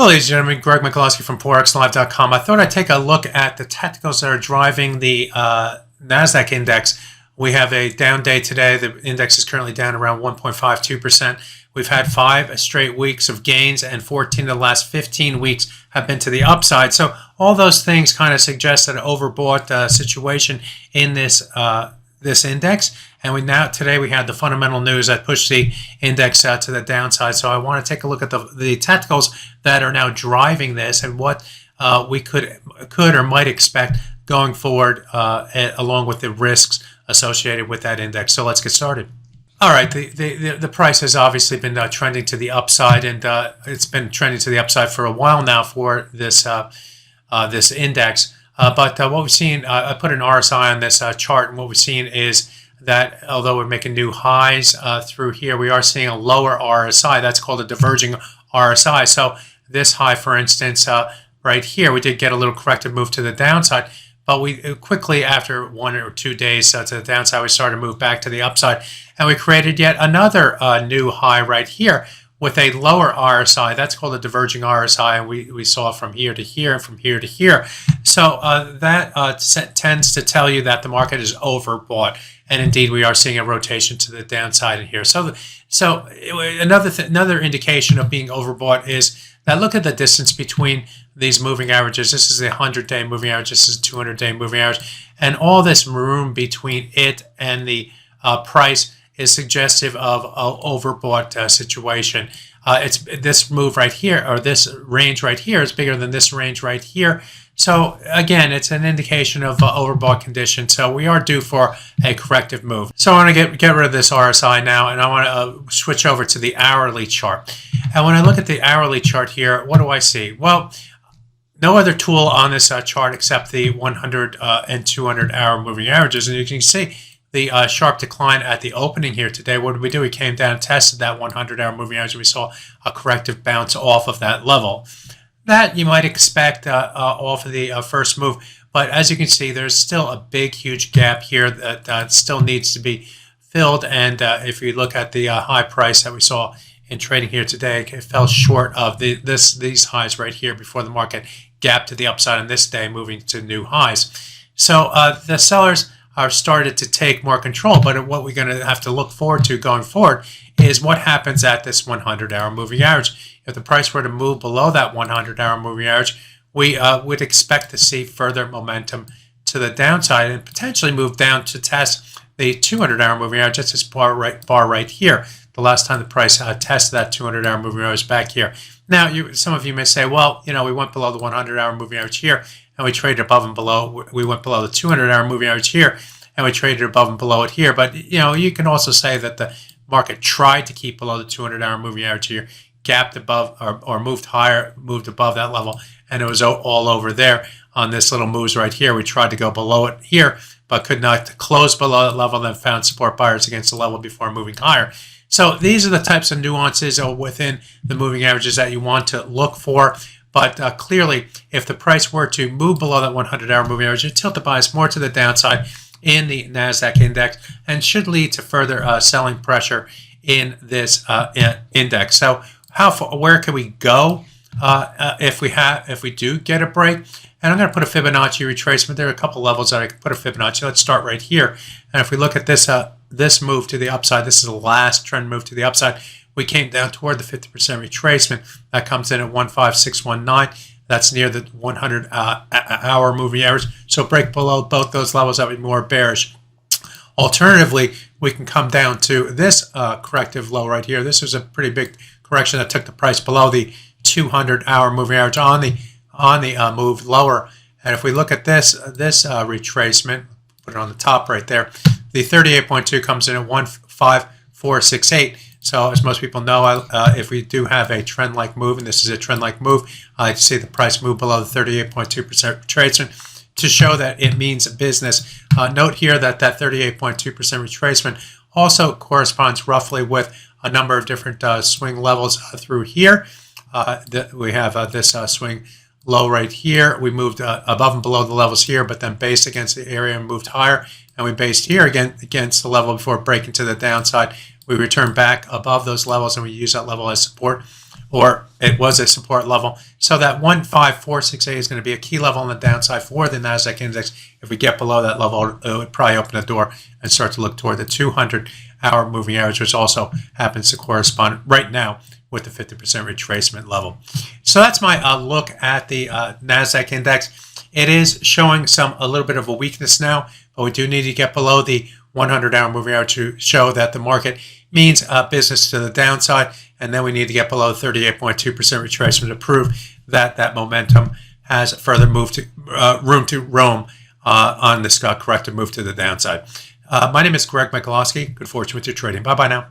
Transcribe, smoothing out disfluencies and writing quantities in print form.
Hello, ladies and gentlemen. Greg Michalowski from ForexLive.com. I thought I'd take a look at the technicals that are driving the NASDAQ index. We have a down day today. The index is currently down around 1.52%. We've had 5 straight weeks of gains, and 14 of the last 15 weeks have been to the upside. So all those things kind of suggest an overbought situation in this this index. And today we had the fundamental news that pushed the index to the downside. So I want to take a look at the technicals that are now driving this and what we could or might expect going forward, along with the risks associated with that index. So let's get started. All right, the price has obviously been trending to the upside, and it's been trending to the upside for a while now for this this index. But what we've seen, I put an RSI on this chart, and what we've seen is that although we're making new highs through here, we are seeing a lower RSI. That's called a diverging RSI. So this high, for instance, right here, we did get a little corrective move to the downside, but we quickly, after 1 or 2 days to the downside, we started to move back to the upside, and we created yet another new high right here with a lower RSI. That's called a diverging RSI, and we saw from here to here and from here to here. So that tends to tell you that the market is overbought, and indeed we are seeing a rotation to the downside in here. So another indication of being overbought is that look at the distance between these moving averages. This is the 100-day moving average. This is a 200-day moving average, and all this room between it and the price is suggestive of an overbought situation. It's this move right here, or this range right here, is bigger than this range right here. So again, it's an indication of overbought condition. So we are due for a corrective move. So I want to get rid of this RSI now, and I want to switch over to the hourly chart. And when I look at the hourly chart here, what do I see? Well, no other tool on this chart except the 100 and 200 hour moving averages, and you can see the sharp decline at the opening here today. What did we do? We came down and tested that 100-hour moving average. We saw a corrective bounce off of that level. That you might expect off of the first move. But as you can see, there's still a big, huge gap here that still needs to be filled. And if you look at the high price that we saw in trading here today, it fell short of these highs right here before the market gapped to the upside on this day, moving to new highs. So the sellers are started to take more control, but what we're going to have to look forward to going forward is what happens at this 100-hour moving average. If the price were to move below that 100-hour moving average, we would expect to see further momentum to the downside and potentially move down to test the 200-hour moving average. That's this bar right here. The last time the price tested that 200-hour moving average back here. Now, some of you may say, well, we went below the 100-hour moving average here, and we traded above and below. We went below the 200-hour moving average here, and we traded above and below it here. But, you can also say that the market tried to keep below the 200-hour moving average here, gapped above or moved higher, moved above that level, and it was all over there on this little moves right here. We tried to go below it here, but could not close below that level, then found support buyers against the level before moving higher. So these are the types of nuances within the moving averages that you want to look for. But clearly, if the price were to move below that 100-hour moving average, it tilt the bias more to the downside in the NASDAQ index and should lead to further selling pressure in this index. So where can we go if we do get a break? And I'm going to put a Fibonacci retracement. There are a couple levels that I can put a Fibonacci. Let's start right here. And if we look at this this move to the upside, this is the last trend move to the upside. We came down toward the 50% retracement. That comes in at 15619. That's near the 100-hour moving average. So break below both those levels, that would be more bearish. Alternatively, we can come down to this corrective low right here. This was a pretty big correction that took the price below the 200-hour moving average on the move lower. And if we look at this retracement, put it on the top right there, the 38.2 comes in at 15468. So as most people know, if we do have a trend-like move, and this is a trend-like move, I like to see the price move below the 38.2% retracement to show that it means business. Note here that 38.2% retracement also corresponds roughly with a number of different swing levels through here. We have this swing low right here. We moved above and below the levels here, but then based against the area and moved higher. And we based here again against the level before breaking to the downside. We return back above those levels, and we use that level as support. or it was a support level. So that 15468 is going to be a key level on the downside for the NASDAQ index. If we get below that level, it would probably open the door and start to look toward the 200-hour moving average, which also happens to correspond right now with the 50% retracement level. So that's my look at the NASDAQ index. It is showing a little bit of a weakness now, but we do need to get below the 100-hour moving average to show that the market means business to the downside, and then we need to get below 38.2% retracement to prove that that momentum has further room to roam on this corrective move to the downside. My name is Greg Michalowski. Good fortune with your trading. Bye-bye now.